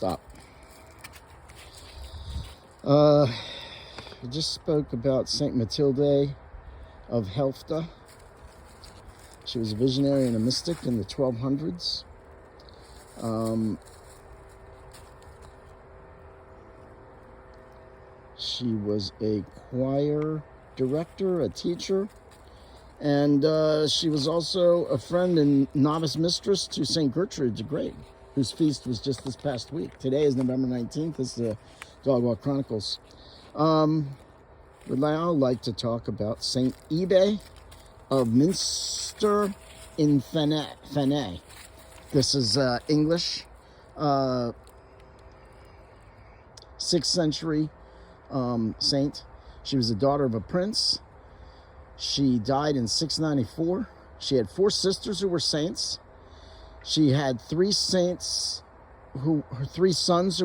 stop. I just spoke about Saint Matilde of Helfta. She was a visionary and a mystic in the 1200s. She was a choir director, a teacher, and she was also a friend and novice mistress to St. Gertrude the Great, whose feast was just this past week. Today is November 19th. This is the Dog Walk Chronicles. Would now like to talk about Saint Ebbe of Minster-In-Thanet. This is English, 6th century saint. She was the daughter of a prince. She died in 694. She had 4 sisters who were saints. She had 3 sons who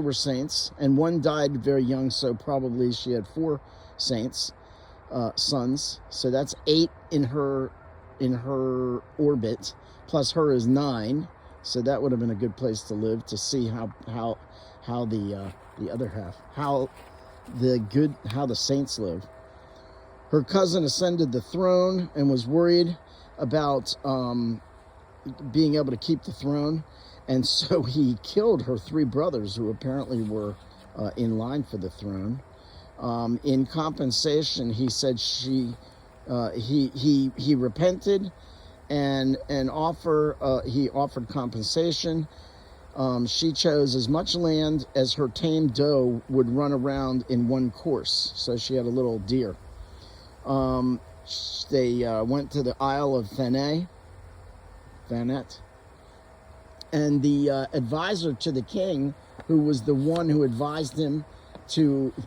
were saints, and one died very young, so probably she had 4 saints, sons. So that's 8 in her orbit, plus her is 9. So that would have been a good place to live, to see how the other half, how the saints live. Her cousin ascended the throne and was worried about being able to keep the throne, and so he killed her 3 brothers who apparently were in line for the throne. In compensation, he said he repented and he offered compensation. She chose as much land as her tame doe would run around in one course. So she had a little deer. They went to the Isle of Thanet, and the advisor to the king, who was the one who advised him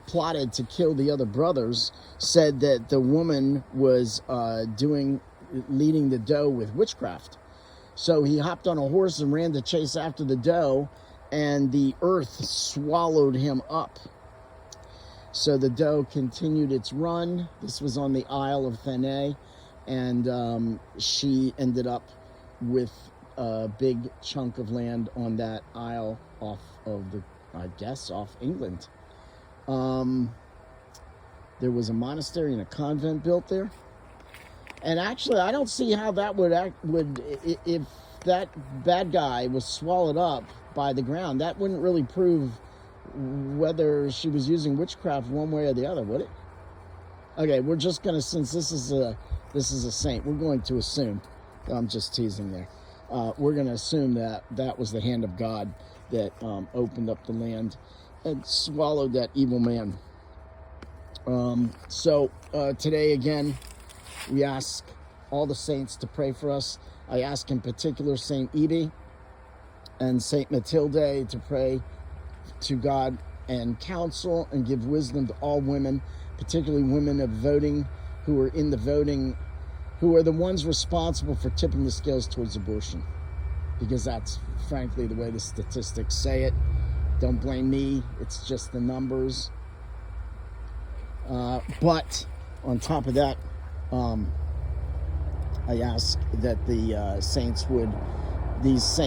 plotted to kill the other brothers, said that the woman was leading the doe with witchcraft. So he hopped on a horse and ran to chase after the doe, and the earth swallowed him up. So the doe continued its run. This was on the Isle of Thanet, and she ended up with a big chunk of land on that isle off England. There was a monastery and a convent built there. And actually, I don't see how that if that bad guy was swallowed up by the ground, that wouldn't really prove whether she was using witchcraft one way or the other, would it? Okay, we're just gonna, since this is a saint, we're going to assume, I'm just teasing there, we're gonna assume that was the hand of God that opened up the land and swallowed that evil man. So today again, we ask all the saints to pray for us. I ask in particular Saint Ebbe and Saint Matilde to pray to God and counsel and give wisdom to all women, particularly women of voting, who are in the voting, who are the ones responsible for tipping the scales towards abortion, because that's frankly the way the statistics say it. Don't blame me, it's just the numbers. But on top of that, I ask that the saints would, these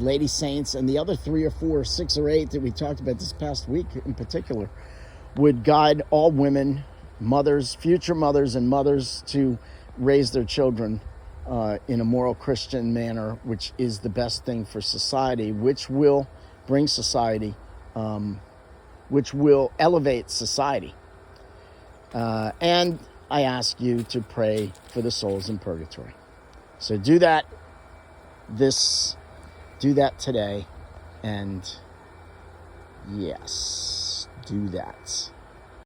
lady saints, and the other 3 or 4 or 6 or 8 that we talked about this past week in particular, would guide all women, mothers, future mothers and mothers, to raise their children in a moral Christian manner, which is the best thing for society, which will bring society, which will elevate society. And I ask you to pray for the souls in purgatory. So do that today, and yes, do that.